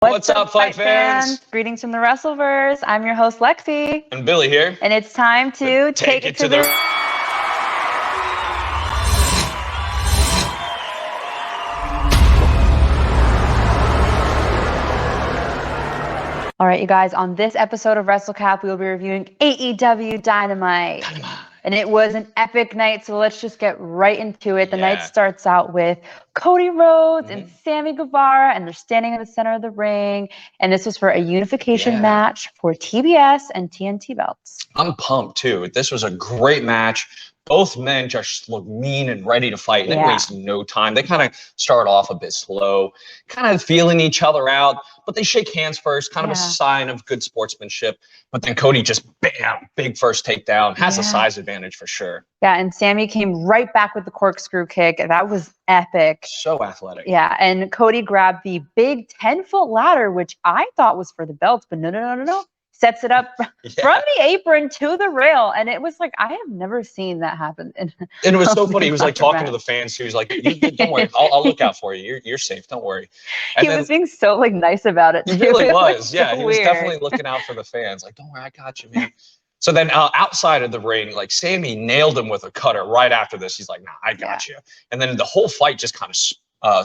What's up, fight fans? Greetings from the Wrestleverse. I'm your host, Lexy. And Billy here. And it's time to take it to the... All right, you guys, on this episode of Wrestlecap, we will be reviewing AEW Dynamite. And it was an epic night, so let's just get right into it. The night starts out with Cody Rhodes and Sammy Guevara, and they're standing in the center of the ring. And this was for a unification match for TBS and TNT belts. I'm pumped, too. This was a great match. Both men just look mean and ready to fight, and they waste no time. They kind of start off a bit slow, kind of feeling each other out, but they shake hands first, kind of a sign of good sportsmanship. But then Cody just, bam, big first takedown, has a size advantage for sure. Yeah, and Sammy came right back with the corkscrew kick. That was epic. So athletic. Yeah, and Cody grabbed the big 10-foot ladder, which I thought was for the belts, but no. Sets it up from the apron to the rail. And it was like, I have never seen that happen. And it was so funny. He was like talking to the fans. He was like, don't worry. I'll look out for you. You're safe. Don't worry. And he was being so like nice about it. He really was. Yeah, he was definitely looking out for the fans. Like, don't worry. I got you, man. So then outside of the ring, like Sammy nailed him with a cutter right after this. He's like, nah, I got you. And then the whole fight just kind of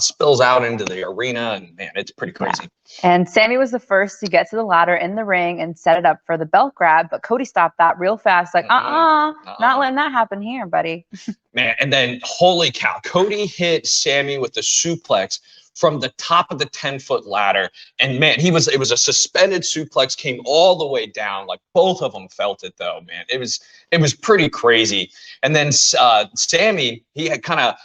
spills out into the arena, and man, it's pretty crazy. And Sammy was the first to get to the ladder in the ring and set it up for the belt grab, but Cody stopped that real fast, like, not letting that happen here, buddy. Man, and then holy cow, Cody hit Sammy with the suplex from the top of the 10-foot ladder, and man, it was a suspended suplex, came all the way down. Like both of them felt it though, man. It was pretty crazy. And then Sammy, he had kind of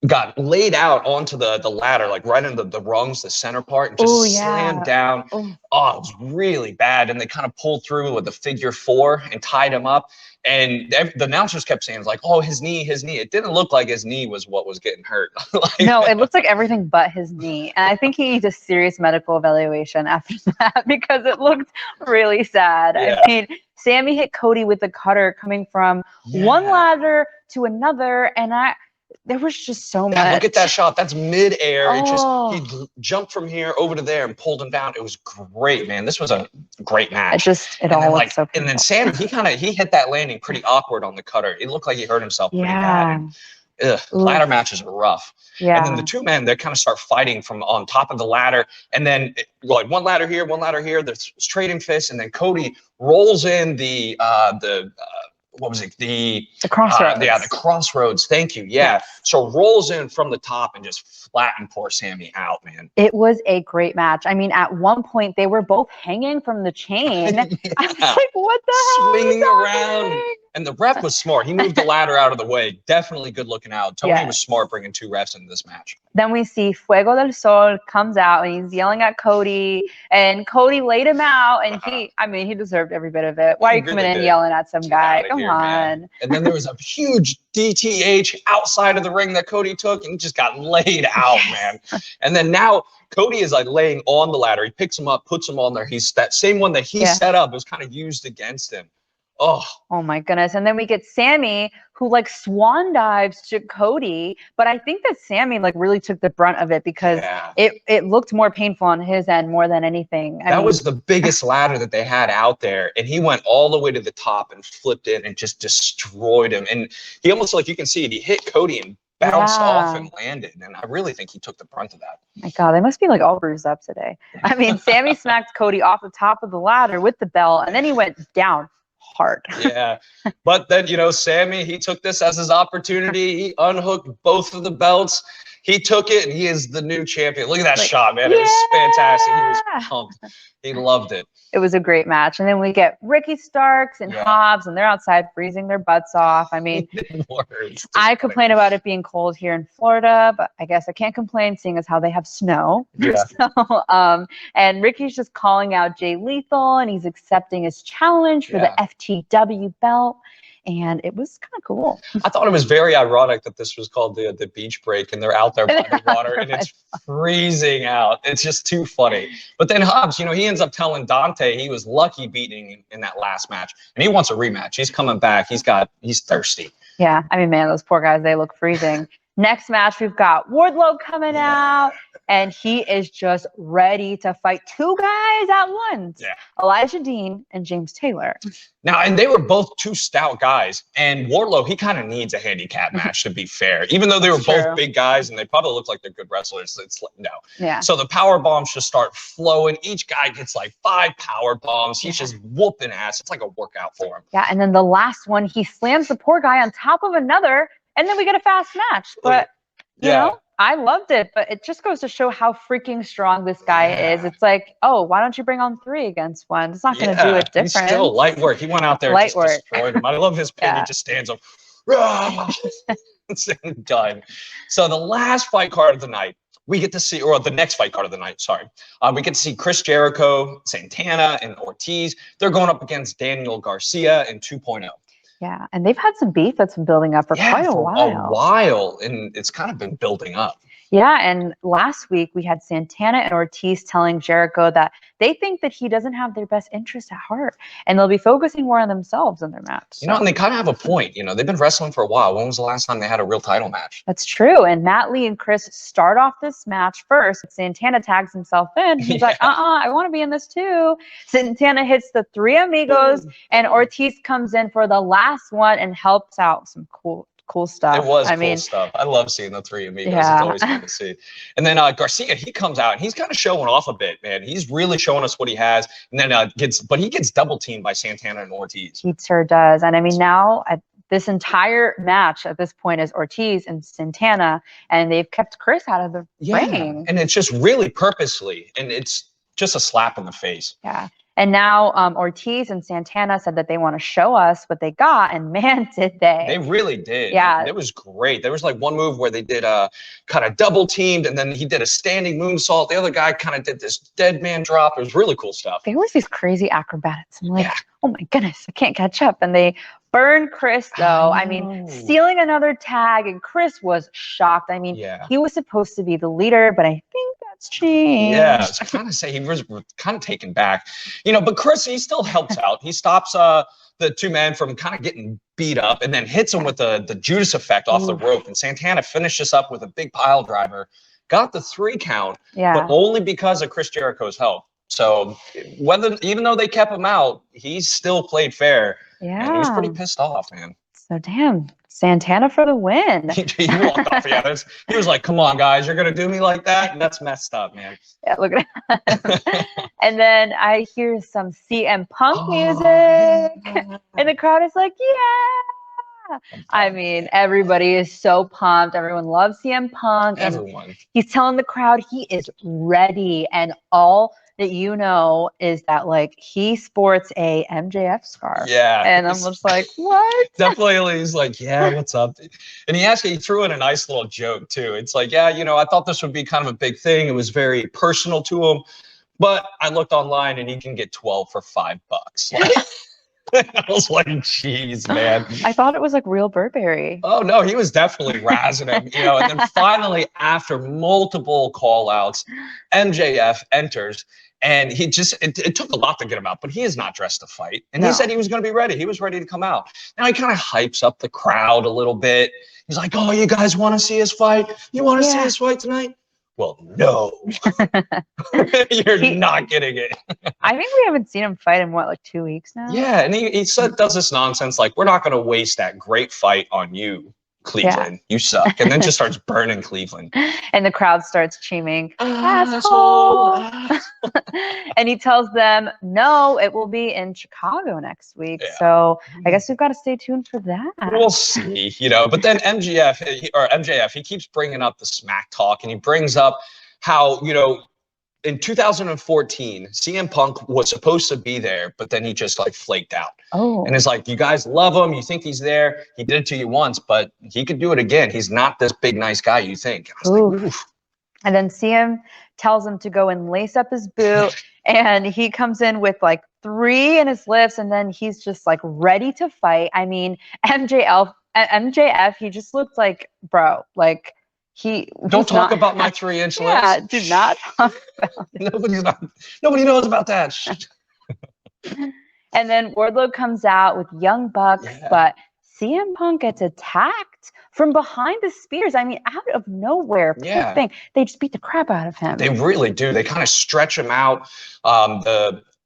got laid out onto the ladder, like right into the rungs, the center part, and just slammed down. Oh, it was really bad. And they kind of pulled through with the figure 4 and tied him up. And the announcers kept saying, like, oh, his knee. It didn't look like his knee was what was getting hurt. No, it looks like everything but his knee. And I think he needs a serious medical evaluation after that because it looked really sad. I mean, Sammy hit Cody with the cutter coming from one ladder to another, and there was just so much. Look at that shot. That's mid-air. He jumped from here over to there and pulled him down. It was great, man. This was a great match. It all looked so And then Sammy, he hit that landing pretty awkward on the cutter. It looked like he hurt himself pretty bad. Ladder matches are rough. Yeah. And then the two men, they kind of start fighting from on top of the ladder. And then like one ladder here. They're trading fists. And then Cody rolls in what was it? The crossroads. The crossroads. Thank you. Yeah. So rolls in from the top and just flattened poor Sammy out, man. It was a great match. I mean, at one point they were both hanging from the chain. I was like, what the hell? Swinging around. And the ref was smart. He moved the ladder out of the way. Definitely good looking out. Tony was smart bringing 2 refs into this match. Then we see Fuego del Sol comes out and he's yelling at Cody, and Cody laid him out, and he deserved every bit of it. Why are you coming in yelling at some guy? Come on. Man. And then there was a huge DTH outside of the ring that Cody took and just got laid out, man. And then now Cody is like laying on the ladder. He picks him up, puts him on there. He's that same one that he set up was kind of used against him. Oh my goodness. And then we get Sammy, who like swan dives to Cody, but I think that Sammy like really took the brunt of it because it looked more painful on his end more than anything. That was the biggest ladder that they had out there, and he went all the way to the top and flipped in and just destroyed him. And he almost, like you can see it, he hit Cody and bounced off and landed, and I really think he took the brunt of that. My God, they must be like all bruised up today. I mean, Sammy smacked Cody off the top of the ladder with the belt, and then he went down hard. But then, Sammy, he took this as his opportunity. He unhooked both of the belts. He took it, and he is the new champion. Look at that shot, man. It was fantastic. He was pumped. He loved it. It was a great match. And then we get Ricky Starks and Hobbs, and they're outside freezing their butts off. I mean, I complain about it being cold here in Florida, but I guess I can't complain seeing as how they have snow. So, and Ricky's just calling out Jay Lethal, and he's accepting his challenge for the FTW belt. And it was kind of cool. I thought it was very ironic that this was called the beach break, and they're out there by the water, and it's freezing out. It's just too funny. But then Hobbs, he ends up telling Dante he was lucky beating him in that last match, and he wants a rematch. He's coming back. He's thirsty. Yeah, I mean, man, those poor guys, they look freezing. Next match, we've got Wardlow coming out, and he is just ready to fight two guys at once. Yeah. Elijah Dean and James Taylor. Now, and they were both two stout guys, and Wardlow, he kind of needs a handicap match, to be fair. Even though they were both big guys and they probably look like they're good wrestlers, it's like, no. Yeah. So the power bombs just start flowing. Each guy gets like 5 power bombs. He's just whooping ass. It's like a workout for him. Yeah, and then the last one, he slams the poor guy on top of another, and then we get a fast match. But, you know, I loved it, but it just goes to show how freaking strong this guy is. It's like, oh, why don't you bring on 3 against 1? It's not going to do a difference. He's still light work. He went out there and just destroyed him. I love his pin. He just stands up. Done. So the last fight card of the night, we get to see, or the next fight card of the night, sorry. We get to see Chris Jericho, Santana, and Ortiz. They're going up against Daniel Garcia in 2.0. Yeah, and they've had some beef that's been building up for quite a while. And it's kind of been building up. Yeah, and last week we had Santana and Ortiz telling Jericho that they think that he doesn't have their best interest at heart, and they'll be focusing more on themselves in their match. You know, and they kind of have a point. You know, they've been wrestling for a while. When was the last time they had a real title match? That's true. And Matt Lee and Chris start off this match first. Santana tags himself in. He's like, I want to be in this too. Santana hits the 3 amigos, and Ortiz comes in for the last one and helps out. Some cool stuff. It was cool stuff. I love seeing the 3 amigos. It's always fun to see. And then Garcia, he comes out and he's kind of showing off a bit, man. He's really showing us what he has. And then he gets double teamed by Santana and Ortiz. He sure does. And I mean, now this entire match at this point is Ortiz and Santana, and they've kept Chris out of the ring. And it's just really purposely, and it's just a slap in the face. Yeah. And now Ortiz and Santana said that they want to show us what they got, and man, did they. They really did. Yeah. It was great. There was like one move where they did kind of double teamed, and then he did a standing moonsault. The other guy kind of did this dead man drop. It was really cool stuff. There was these crazy acrobatics. I'm like, oh my goodness, I can't catch up. And they burned Chris, though. I mean, stealing another tag, and Chris was shocked. I mean, he was supposed to be the leader, but I think that's changed. Yeah, I kind of say he was kind of taken back. You know, but Chris, he still helps out. He stops the 2 men from kind of getting beat up and then hits him with the Judas effect off the rope. And Santana finishes up with a big pile driver. Got the 3 count, but only because of Chris Jericho's help. So even though they kept him out, he still played fair. Yeah. And he was pretty pissed off, man. So damn, Santana for the win. He walked off. Yeah, he was like, come on, guys, you're going to do me like that? And that's messed up, man. Yeah, look at that. And then I hear some CM Punk music. And the crowd is like, yeah. I mean, everybody is so pumped. Everyone loves CM Punk. Everyone. And he's telling the crowd he is ready. And all that you know is that like he sports a MJF scarf. Yeah. And I'm just like, what? Definitely he's like, yeah, what's up? And he threw in a nice little joke too. It's like, yeah, you know, I thought this would be kind of a big thing. It was very personal to him. But I looked online and he can get 12 for $5. Like, I was like, geez, man. I thought it was like real Burberry. Oh, no, he was definitely razzing him, you know. And then finally, after multiple call outs, MJF enters. And he just, it took a lot to get him out, but he is not dressed to fight. And he said he was going to be ready. He was ready to come out. Now he kind of hypes up the crowd a little bit. He's like, oh, you guys want to see us fight? You want to see us fight tonight? Well, no. You're not getting it. I think we haven't seen him fight in, what, like 2 weeks now? Yeah, and he does this nonsense like, we're not going to waste that great fight on you, Cleveland. You suck. And then just starts burning Cleveland. And the crowd starts cheering, asshole. And he tells them, no, it will be in Chicago next week. So I guess we've got to stay tuned for that. We'll see, you know. But then MJF, he keeps bringing up the smack talk, and he brings up how, you know, in 2014, CM Punk was supposed to be there, but then he just like flaked out. Oh. And it's like, you guys love him. You think he's there. He did it to you once, but he could do it again. He's not this big, nice guy you think. I was like, oof. And then CM tells him to go and lace up his boot. And he comes in with like 3 in his lips. And then he's just like ready to fight. I mean, MJF, he just looked like, bro, like, don't talk about my 3-inch lips. Yeah, do not talk about it. Nobody knows about that. And then Wardlow comes out with Young Bucks, but CM Punk gets attacked from behind the spears. I mean, out of nowhere. Poor thing. They just beat the crap out of him. They really do. They kind of stretch him out.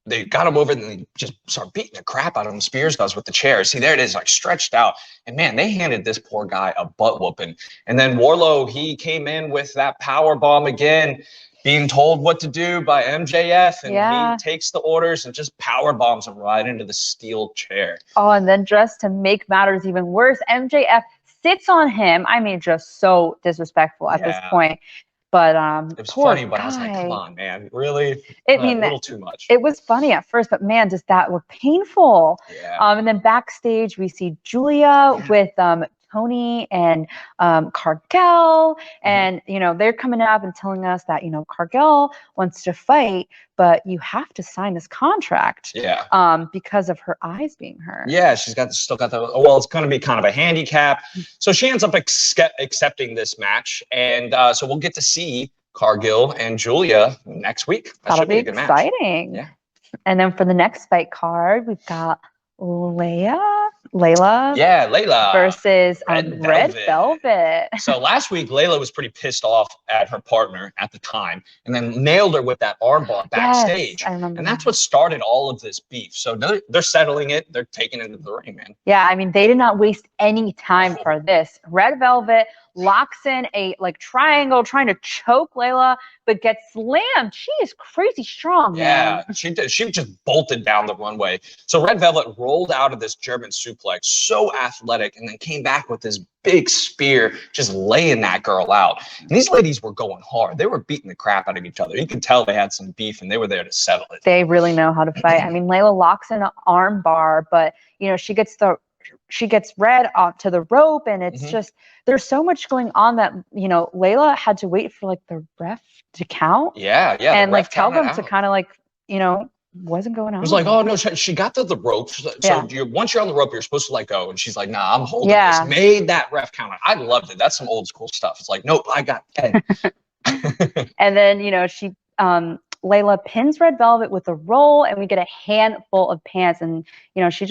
They got him over and they just start beating the crap out of him. Spears does with the chair. See, there it is, like stretched out. And man, they handed this poor guy a butt whooping. And then Wardlow, he came in with that power bomb again, being told what to do by MJF, and he takes the orders and just power bombs him right into the steel chair. Oh, and then just to make matters even worse, MJF sits on him. I mean, just so disrespectful at this point. But it was funny, but I was like, come on, man, really? I mean, a little too much. It was funny at first, but man, does that look painful. Yeah. And then backstage, we see Julia with Tony and Cargill, and you know, they're coming up and telling us that, you know, Cargill wants to fight, but you have to sign this contract because of her eyes being hurt. Yeah, she's still got the, well, it's going to be kind of a handicap, so she ends up accepting this match, and so we'll get to see Cargill and Julia next week. That'll be exciting. Yeah. And then for the next fight card, we've got Layla. Yeah, Layla. Versus Red Velvet. So last week, Layla was pretty pissed off at her partner at the time and then nailed her with that armbar backstage. Yes, I remember. And that's what started all of this beef. So they're settling it. They're taking it into the ring, man. Yeah, I mean, they did not waste any time for this. Red Velvet locks in a triangle trying to choke Layla, but gets slammed. She is crazy strong, man. Yeah, she did. She just bolted down the runway. So Red Velvet rolled out of this German suplex, so athletic, and then came back with this big spear, just laying that girl out. And these ladies were going hard. They were beating the crap out of each other. You could tell they had some beef, and they were there to settle it. They really know how to fight. I mean, Layla locks in an arm bar, but you know, she gets Red onto the rope, and it's just, there's so much going on that, you know, Layla had to wait for like the ref to count. Yeah. And like tell them to kind of like, you know, wasn't going on. It was like, oh no, she got to the rope. So once you're on the rope, you're supposed to let go. And she's like, nah, I'm holding this. Made that ref count. I loved it. That's some old school stuff. It's like, nope, I got 10. And then, you know, she Layla pins Red Velvet with a roll, and we get a handful of pants, and you know, she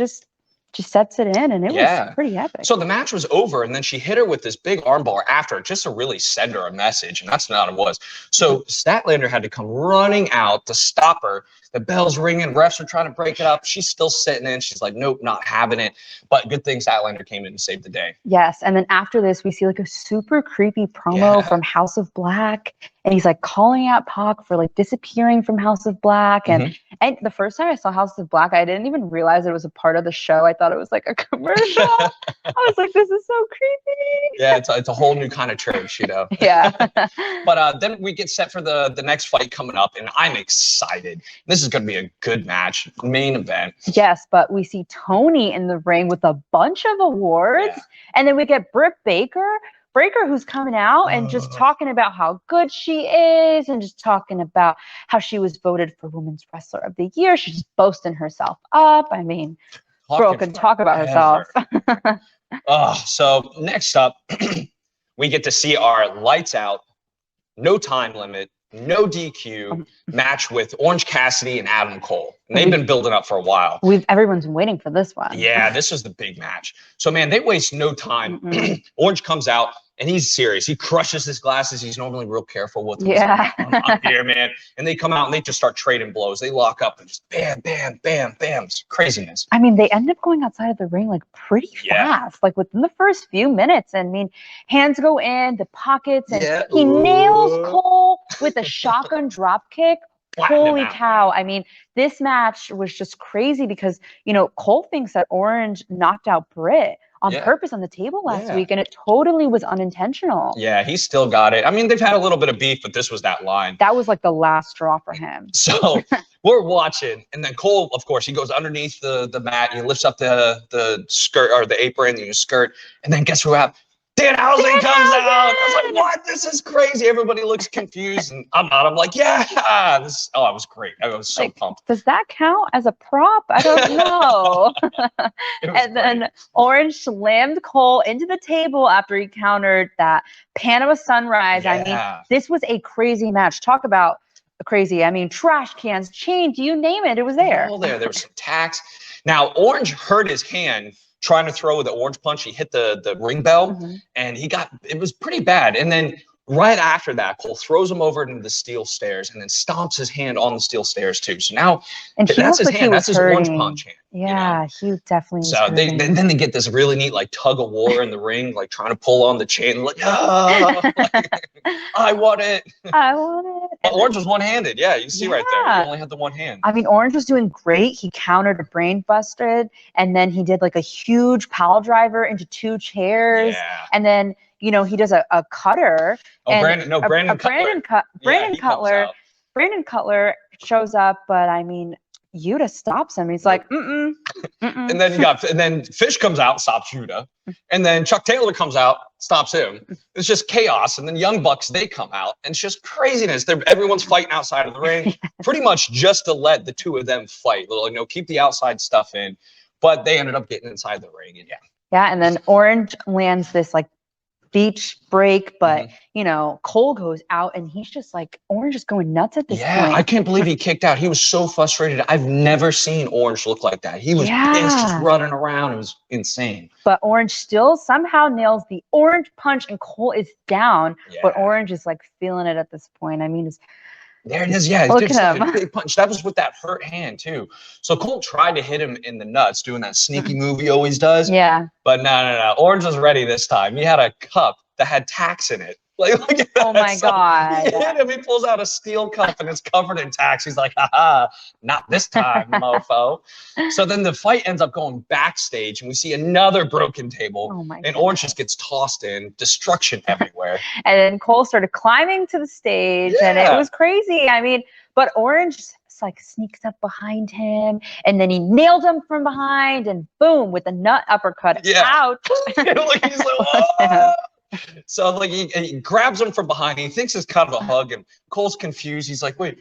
sets it in, and it was pretty epic. So the match was over, and then she hit her with this big armbar after, just to really send her a message, and that's not what it was. So Statlander had to come running out to stop her. The bell's ringing, refs are trying to break it up. She's still sitting in. She's like, nope, not having it. But good thing Statlander came in and saved the day. Yes, and then after this, we see like a super creepy promo from House of Black, and he's like calling out Pac for like disappearing from House of Black. And the first time I saw House of Black, I didn't even realize it was a part of the show. I thought it was like a commercial. I was like, this is so creepy. Yeah, it's a whole new kind of church, you know. Yeah. But then we get set for the next fight coming up, and I'm excited. This is going to be a good match, main event. Yes, but we see Tony in the ring with a bunch of awards, and then we get Britt Baker, who's coming out and just talking about how good she is, and just talking about how she was voted for Women's Wrestler of the Year. She's just boasting herself up. I mean, girl can talk about herself. So next up, we get to see our lights out, no time limit, no DQ match with Orange Cassidy and Adam Cole. And they've been building up for a while. Everyone's waiting for this one. Yeah, this was the big match. So man, they waste no time. Orange comes out, and he's serious. He crushes his glasses. He's normally real careful with them. Yeah. I'm here, man. And they come out and they just start trading blows. They lock up and just bam, bam, bam, bam. It's craziness. I mean, they end up going outside of the ring like pretty fast, like within the first few minutes. And I mean, hands go in the pockets, and he nails Cole with a shotgun drop kick. Holy cow. I mean, this match was just crazy because, you know, Cole thinks that Orange knocked out Britt on purpose on the table last week, and it totally was unintentional. Yeah, he still got it. I mean, they've had a little bit of beef, but this was that line. That was like the last straw for him. So we're watching, and then Cole, of course, he goes underneath the mat, he lifts up the skirt or the apron, the skirt, and then guess who happened? Danhausen comes out. I was like, what? This is crazy. Everybody looks confused, and I'm like, yeah. It was great. I was so pumped. Does that count as a prop? I don't know. And then Orange slammed Cole into the table after he countered that Panama Sunrise. I mean, this was a crazy match. Talk about crazy. I mean, trash cans, chains, you name it. It was there. All there. There was some tacks. Now, Orange hurt his hand trying to throw the orange punch. He hit the ring bell, and it was pretty bad. And then right after that, Cole throws him over into the steel stairs and then stomps his hand on the steel stairs too. So now that's his hand. That's his orange punch hand. Yeah, he definitely. So then they get this really neat like tug of war in the ring, like trying to pull on the chain, like, I want it. I want it. But Orange was one-handed. Yeah, you see right there. He only had the one hand. I mean, Orange was doing great. He countered a brain busted, and then he did like a huge pile driver into 2 chairs, and then he does a cutter. Brandon Cutler. Brandon Cutler shows up, but I mean, Yuta stops him. He's like, And then Fish comes out, stops Yuta, and then Chuck Taylor comes out, stops him. It's just chaos. And then Young Bucks, they come out, and it's just craziness. Everyone's fighting outside of the ring, pretty much just to let the 2 of them fight. Keep the outside stuff in, but they ended up getting inside the ring, and and then Orange lands this like beach break, but Cole goes out and he's just like, Orange is going nuts at this point. I can't believe he kicked out. He was so frustrated. I've never seen Orange look like that. He was pissed, just running around. It was insane. But Orange still somehow nails the orange punch, and Cole is down. But Orange is like feeling it at this point. I mean, there it is. Yeah, look at him. Big punch. That was with that hurt hand too. So Cole tried to hit him in the nuts, doing that sneaky move he always does. Yeah. But no. Orange was ready this time. He had a cup that had tacks in it. Like, look at that. Oh my God. He hit him. He pulls out a steel cup and it's covered in tacks. He's like, haha, not this time, mofo. So then the fight ends up going backstage and we see another broken table. Oh my and Orange just gets tossed in. Destruction everywhere. And then Cole started climbing to the stage and it was crazy. I mean, but Orange like sneaks up behind him and then he nailed him from behind and boom with a nut uppercut out. He's like, oh! So like he grabs him from behind. He thinks it's kind of a hug, and Cole's confused. He's like, "Wait,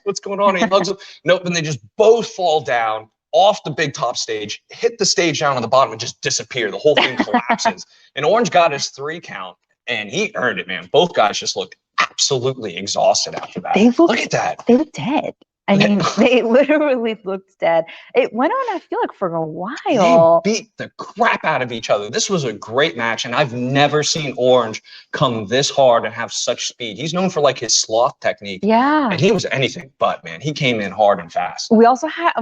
what's going on?" And he hugs him. Nope. And they just both fall down off the big top stage, hit the stage down on the bottom, and just disappear. The whole thing collapses. And Orange got his 3 count, and he earned it, man. Both guys just looked absolutely exhausted after that. Look at that. They look dead. I mean, they literally looked dead. It went on, I feel like, for a while. They beat the crap out of each other. This was a great match, and I've never seen Orange come this hard and have such speed. He's known for, like, his sloth technique. Yeah. And he was anything but, man. He came in hard and fast. We also had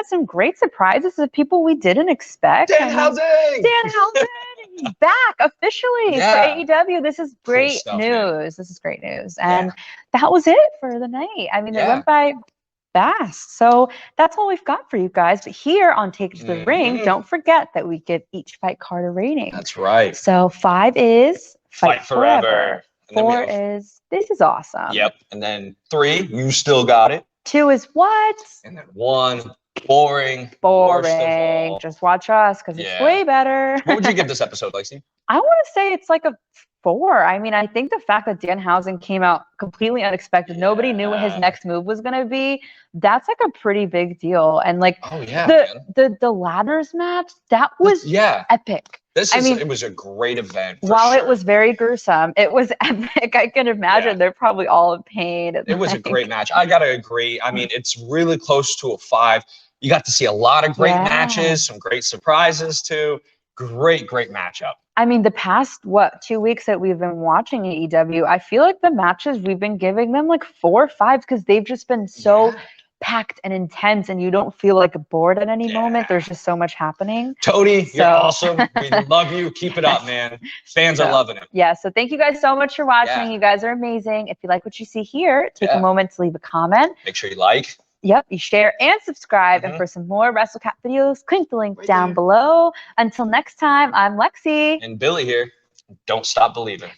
some great surprises of people we didn't expect. Danhausen! He's back officially for AEW. This is great news. Man. This is great news. And that was it for the night. I mean, it went by fast. So that's all we've got for you guys. But here on Take It to the Ring, don't forget that we give each fight card a rating. That's right. So 5 is Fight Forever. 4 is This is awesome. Yep. And then 3, You Still Got It. 2 is What? And then 1, Boring. Just watch us because it's way better. What would you give this episode, Lexi? I want to say it's like a 4. I mean, I think the fact that Danhausen came out completely unexpected, nobody knew what his next move was going to be. That's like a pretty big deal. And like the ladders match, that was epic. It was a great event. While it was very gruesome, it was epic. I can imagine they're probably all in pain. It was a great match. I got to agree. I mean, it's really close to a 5. You got to see a lot of great matches, some great surprises too. Great matchup. I mean, the past, 2 weeks that we've been watching AEW, I feel like the matches we've been giving them like 4 or 5 because they've just been so packed and intense and you don't feel like bored at any moment. There's just so much happening. Tony, you're awesome. We love you. Keep it up, man. Fans are loving it. Yeah, so thank you guys so much for watching. You guys are amazing. If you like what you see here, take a moment to leave a comment. Make sure you like. Yep, you share and subscribe. And for some more Wrestlecap videos, click the link down below. Until next time, I'm Lexi. And Billy here. Don't stop believing.